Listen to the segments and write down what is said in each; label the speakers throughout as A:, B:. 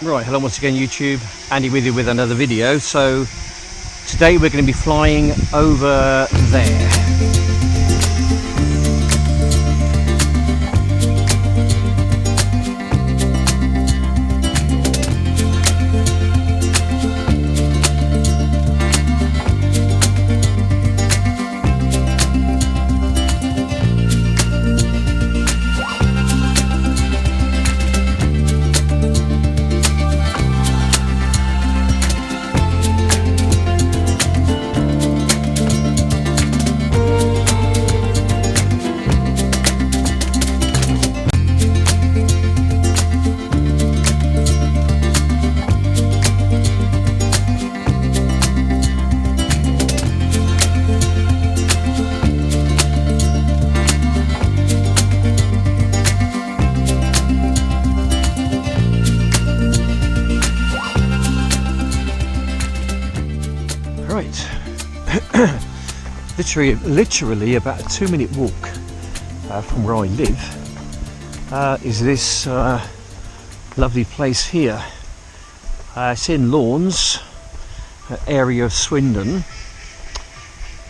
A: Right, hello once again YouTube, Andy with you with another video. So today we're going to be flying over there. Literally about a 2-minute walk from where I live is this lovely place here. It's in Lawns, area of Swindon,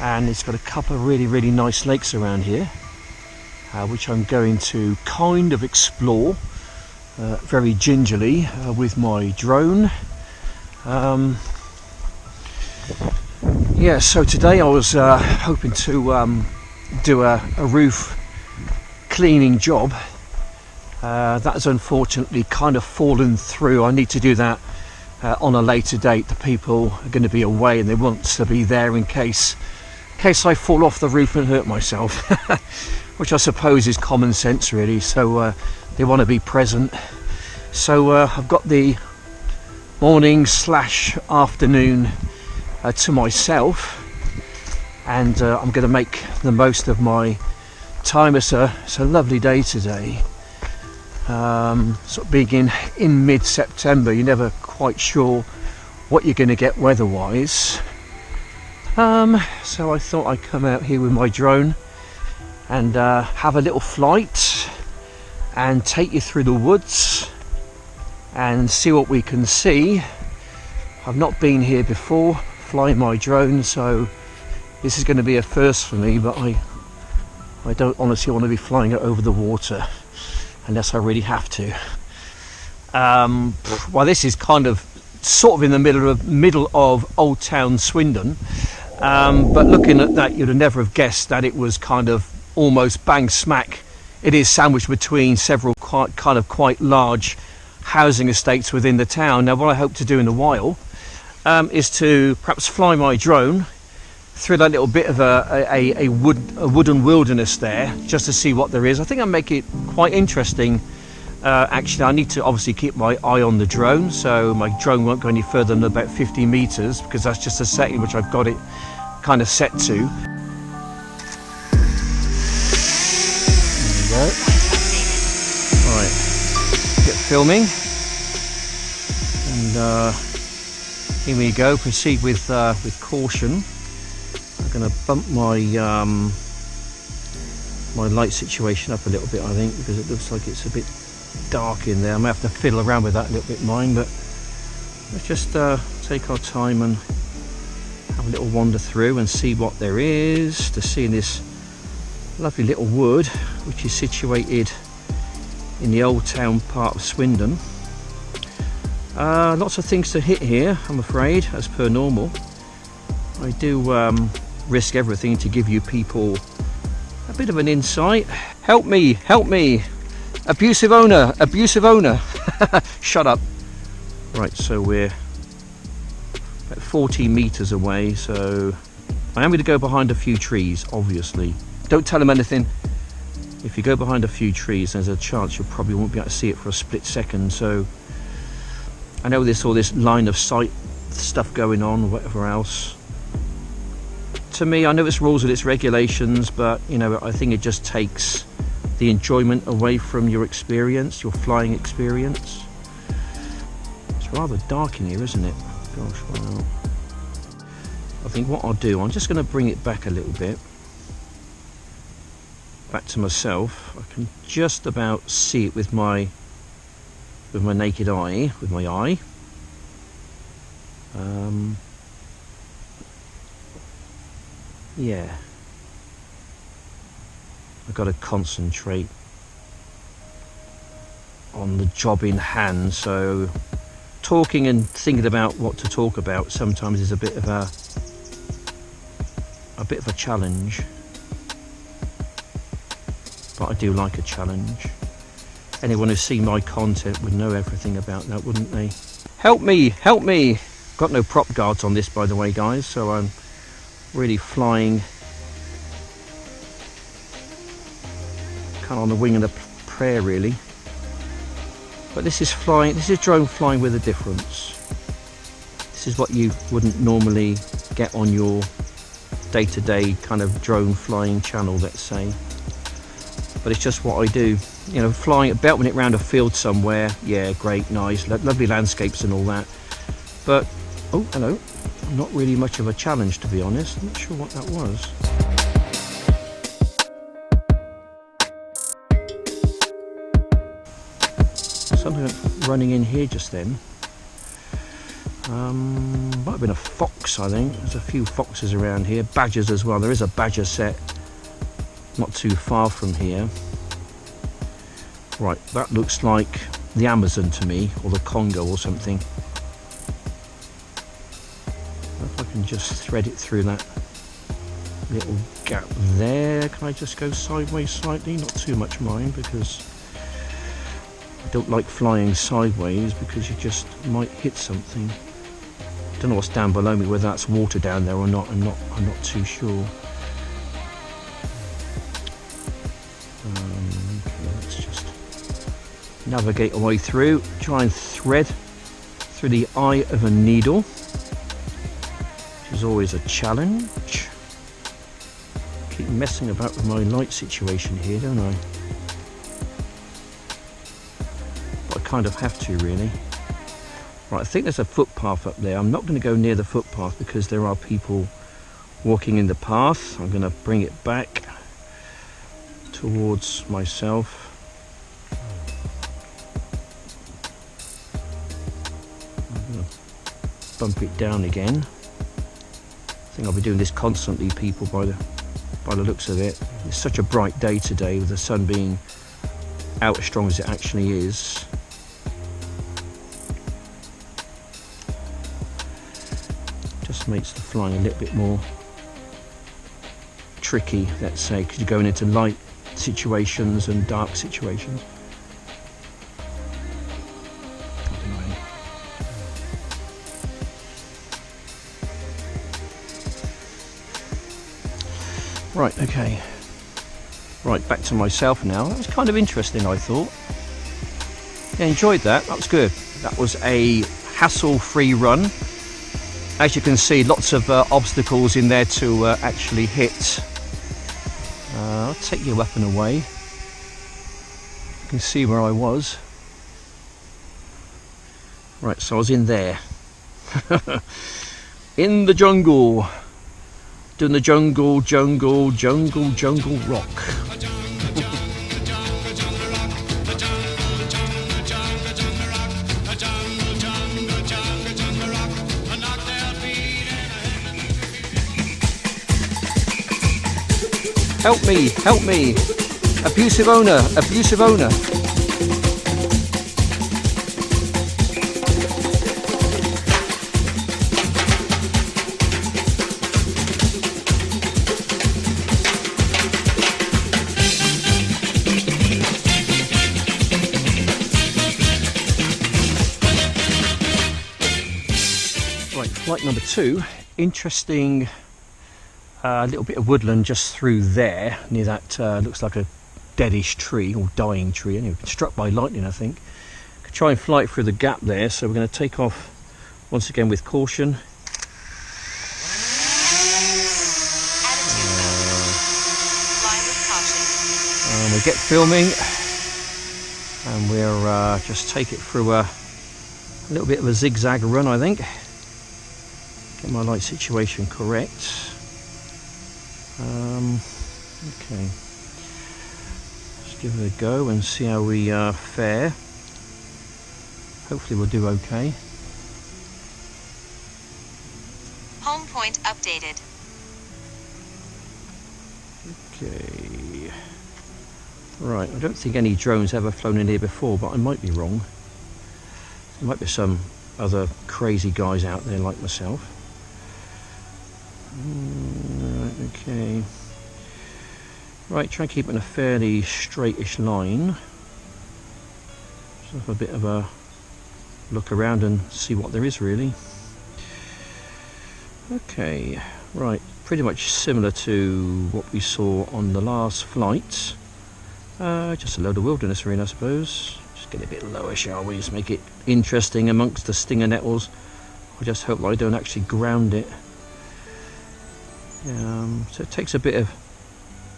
A: and it's got a couple of really nice lakes around here, which I'm going to kind of explore very gingerly with my drone. Yeah, so today I was hoping to do a roof cleaning job. That has unfortunately kind of fallen through. I need to do that on a later date. The people are going to be away and they want to be there in case I fall off the roof and hurt myself, which I suppose is common sense really. So they want to be present. So I've got the morning / afternoon to myself, and I'm going to make the most of my time. It's a lovely day today, sort of being in mid-September. You're never quite sure what you're going to get weather-wise, so I thought I'd come out here with my drone and have a little flight and take you through the woods and see what we can see. I've not been here before flying my drone, so this is going to be a first for me, but I don't honestly want to be flying it over the water unless I really have to. Well, this is kind of sort of in the middle of Old Town Swindon, but looking at that you'd have never have guessed that it was kind of almost bang smack. It is sandwiched between several quite large housing estates within the town. Now what I hope to do in a while is to perhaps fly my drone through that little bit of a wooden wilderness there, just to see what there is. I think I'll make it quite interesting. Actually, I need to obviously keep my eye on the drone, so my drone won't go any further than about 50 meters, because that's just a setting which I've got it kind of set to. There we go. Right, get filming, and here we go. Proceed with caution. I'm going to bump my my light situation up a little bit, I think, because it looks like it's a bit dark in there. I may have to fiddle around with that a little bit, mine, but let's just take our time and have a little wander through and see what there is to see in this lovely little wood, which is situated in the Old Town part of Swindon. Lots of things to hit here, I'm afraid, as per normal. I do risk everything to give you people a bit of an insight. Help me, abusive owner. Shut up. Right, so we're about 40 meters away, so I am going to go behind a few trees, obviously. Don't tell them anything. If you go behind a few trees, there's a chance you probably won't be able to see it for a split second. So I know there's all this line of sight stuff going on, whatever else. To me, I know it's rules and it's regulations, but you know, I think it just takes the enjoyment away from your experience, your flying experience. It's rather dark in here, isn't it? Gosh, well, I think what I'll do, I'm just going to bring it back a little bit, back to myself. I can just about see it with my with my naked eye, with my eye. Yeah, I've got to concentrate on the job in hand, so talking and thinking about what to talk about sometimes is a bit of a challenge, but I do like a challenge. Anyone who's seen my content would know everything about that, wouldn't they? Help me, help me. Got no prop guards on this, by the way, guys, so I'm really flying kind of on the wing of the prayer, really. But this is drone flying with a difference. This is what you wouldn't normally get on your day-to-day kind of drone flying channel, let's say. But it's just what I do. You know, flying, belting it around a field somewhere, yeah, great, nice, lovely landscapes and all that. But, oh, hello, not really much of a challenge, to be honest. I'm not sure what that was. Something running in here just then. Might have been a fox, I think. There's a few foxes around here. Badgers as well. There is a badger set not too far from here. Right, that looks like the Amazon to me, or the Congo or something. If I can just thread it through that little gap there. Can I just go sideways slightly? Not too much, mind, because I don't like flying sideways because you just might hit something. I don't know what's down below me, whether that's water down there or not. I'm not too sure. Let's just navigate our way through, try and thread through the eye of a needle, which is always a challenge. Keep messing about with my light situation here, don't I? But I kind of have to, really. Right, I think there's a footpath up there. I'm not going to go near the footpath because there are people walking in the path. I'm going to bring it back towards myself. I'm going to bump it down again. I think I'll be doing this constantly, people, by the looks of it. It's such a bright day today, with the sun being out as strong as it actually is. Just makes the flying a little bit more tricky, let's say, because you're going into light situations and dark situations. Anyway. Right, okay. Right, back to myself now. That was kind of interesting, I thought. Yeah, enjoyed that. That was good. That was a hassle-free run. As you can see, lots of obstacles in there to actually hit. I'll take your weapon away. You can see where I was. Right, so I was in there. In the jungle. Doing the jungle rock. Help me, help me. Abusive owner, abusive owner. Right, flight number 2. Interesting. A little bit of woodland just through there, near that looks like a deadish tree, or dying tree. Anyway, been struck by lightning, I think. Could try and fly it through the gap there, so we're going to take off once again with caution. And we get filming, and we'll just take it through a little bit of a zigzag run, I think. Get my light situation correct. Okay, let's give it a go and see how we fare. hopefully we'll do okay.
B: Home point updated.
A: Okay. Right, I don't think any drones ever flown in here before, but I might be wrong. There might be some other crazy guys out there like myself. Right, okay. Right, try and keep it in a fairly straightish line. Just have a bit of a look around and see what there is really. Okay, right, pretty much similar to what we saw on the last flight. Just a load of wilderness arena, I suppose. Just get a bit lower, shall we? Just make it interesting amongst the stinger nettles. I just hope that I don't actually ground it. So it takes a bit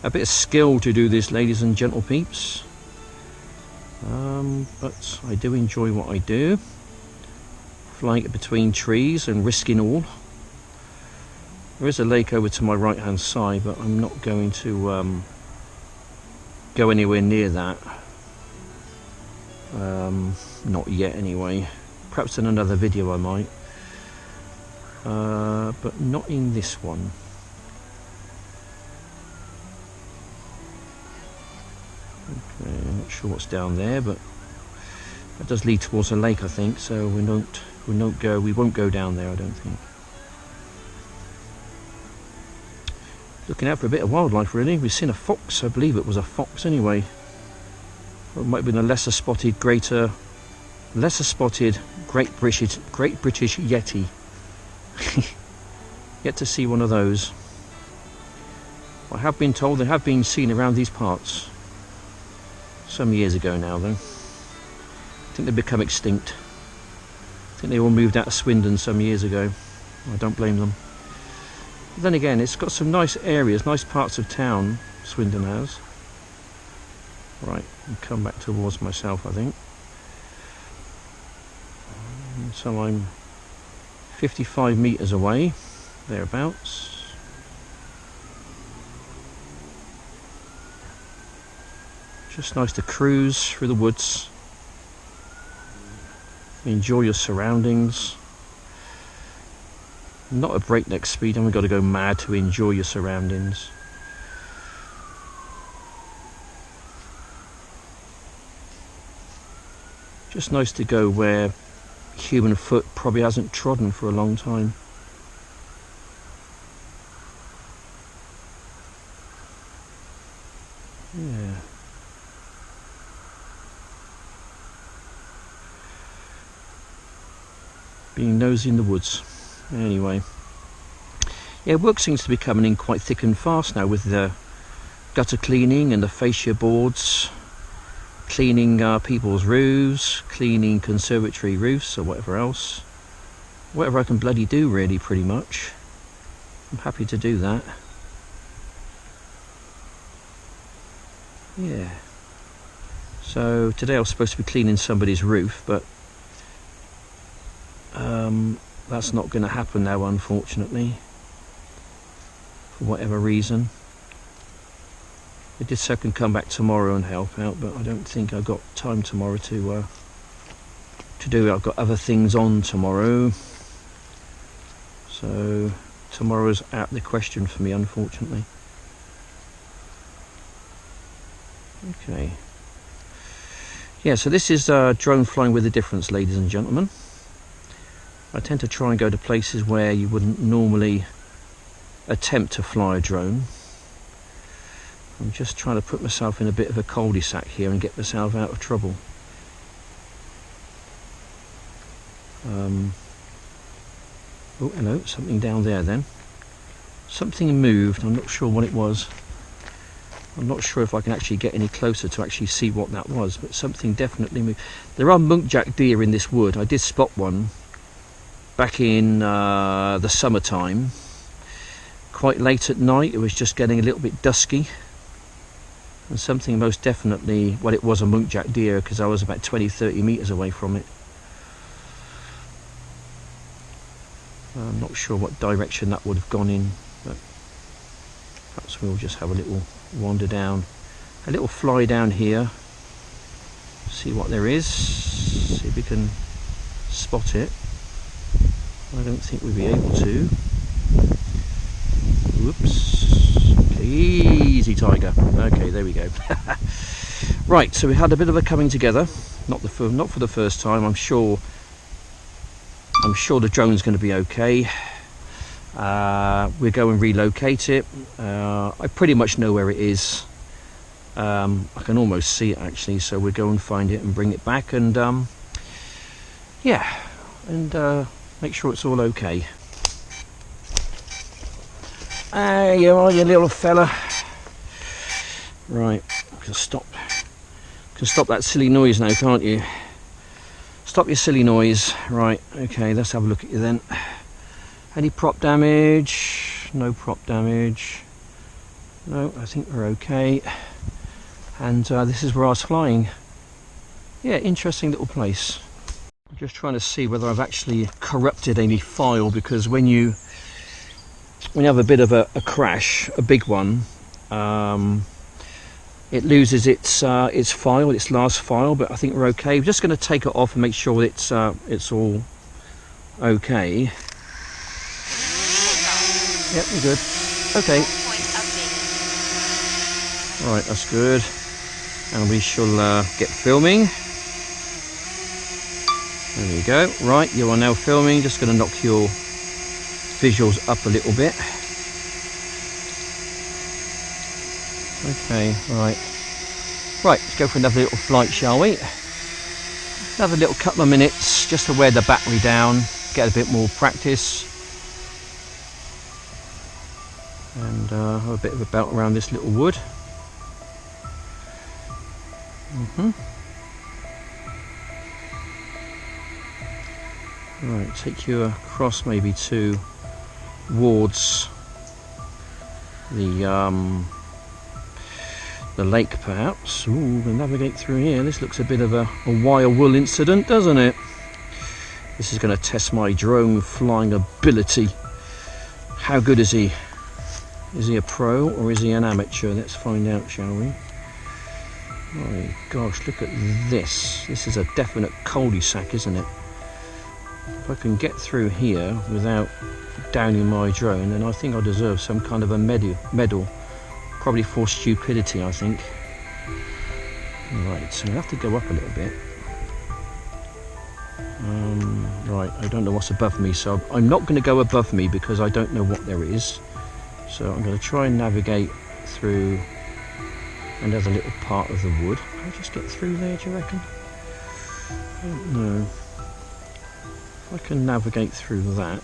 A: of skill to do this, ladies and gentle peeps. But I do enjoy what I do. Flying it between trees and risking all. There is a lake over to my right hand side, but I'm not going to go anywhere near that. Not yet anyway. Perhaps in another video I might. But not in this one. Okay, I'm not sure what's down there, but that does lead towards a lake, I think, so we won't go down there, I don't think. Looking out for a bit of wildlife really. We've seen a fox, I believe it was a fox anyway. Or it might have been a lesser spotted Great British Yeti. Yet to see one of those. I have been told they have been seen around these parts. Some years ago now though. I think they've become extinct. I think they all moved out of Swindon some years ago. I don't blame them. But then again, it's got some nice areas, nice parts of town, Swindon has. Right, I'll come back towards myself, I think. So I'm 55 metres away, thereabouts. Just nice to cruise through the woods. Enjoy your surroundings. Not a breakneck speed, and we've got to go mad to enjoy your surroundings. Just nice to go where human foot probably hasn't trodden for a long time. Yeah. Being nosy in the woods. Anyway, yeah, work seems to be coming in quite thick and fast now with the gutter cleaning and the fascia boards, cleaning people's roofs, cleaning conservatory roofs or whatever else. Whatever I can bloody do really, pretty much. I'm happy to do that. Yeah. So today I was supposed to be cleaning somebody's roof, but that's not going to happen now, unfortunately, for whatever reason. They did say I can come back tomorrow and help out, but I don't think I've got time tomorrow to do it. I've got other things on tomorrow, so tomorrow's out the question for me, unfortunately. Okay. Yeah, so this is drone flying with a difference, ladies and gentlemen. I tend to try and go to places where you wouldn't normally attempt to fly a drone. I'm just trying to put myself in a bit of a cul-de-sac here and get myself out of trouble. Oh, hello, something down there then. Something moved, I'm not sure what it was. I'm not sure if I can actually get any closer to actually see what that was, but something definitely moved. There are muntjac deer in this wood. I did spot one back in the summertime, quite late at night. It was just getting a little bit dusky, and something most definitely, well, it was a muntjac deer because I was about 20-30 meters away from it. I'm not sure what direction that would have gone in, but perhaps we'll just have a little wander down, a little fly down here, see what there is, see if we can spot it. I don't think we'll be able to. Whoops. Okay, easy tiger. Okay, there we go. Right, so we had a bit of a coming together. Not for the first time. I'm sure the drone's going to be okay. We'll go and relocate it. I pretty much know where it is. I can almost see it actually, so we'll go and find it and bring it back, and yeah, and make sure it's all okay. There you are, you little fella. Right, can stop that silly noise now, can't you? Stop your silly noise. Right, okay, let's have a look at you then. Any prop damage? No prop damage. No, I think we're okay. And this is where I was flying. Yeah, interesting little place. I'm just trying to see whether I've actually corrupted any file, because when you have a bit of a crash, a big one, it loses its file, its last file. But I think we're okay. We're just going to take it off and make sure it's all okay. Yep, we're good. Okay. Right, that's good. And we shall get filming. There we go. Right, you are now filming. Just going to knock your visuals up a little bit. Okay, right. Right, let's go for another little flight, shall we? Another little couple of minutes just to wear the battery down, get a bit more practice. And have a bit of a belt around this little wood. Right, take you across maybe towards the lake perhaps. Ooh, we'll navigate through here. This looks a bit of a wire wool incident, doesn't it? This is going to test my drone flying ability. How good is he? Is he a pro or is he an amateur? Let's find out, shall we? My gosh, look at this. This is a definite cul-de-sac, isn't it? If I can get through here without downing my drone, then I think I deserve some kind of a medal. Probably for stupidity, I think. Right, so we'll have to go up a little bit. Right, I don't know what's above me, so I'm not going to go above me because I don't know what there is. So I'm going to try and navigate through another little part of the wood. Can I just get through there, do you reckon? I don't know. If I can navigate through that,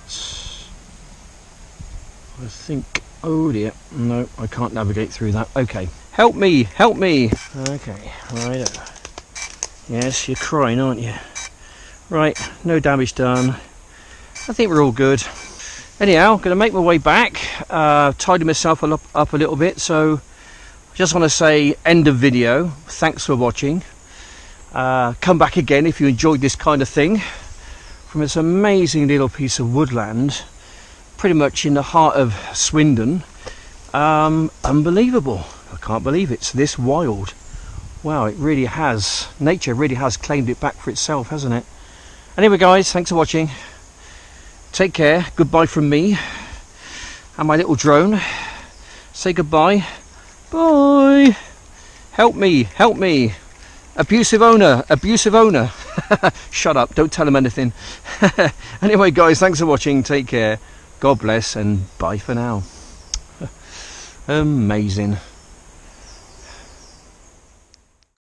A: I think... Oh dear, no, I can't navigate through that. Okay, help me, help me. Okay, right. Yes, you're crying, aren't you? Right, no damage done. I think we're all good. Anyhow, I'm going to make my way back, tidy myself up a little bit. So I just want to say end of video. Thanks for watching. Come back again if you enjoyed this kind of thing. From this amazing little piece of woodland, pretty much in the heart of Swindon. Unbelievable. I can't believe it's this wild. Wow, it really has. Nature really has claimed it back for itself, hasn't it? Anyway guys, thanks for watching. Take care. Goodbye from me and my little drone. Say goodbye. Bye. Help me, help me. Abusive owner, abusive owner. Shut up, don't tell him anything. Anyway guys, thanks for watching. Take care. God bless and bye for now. Amazing.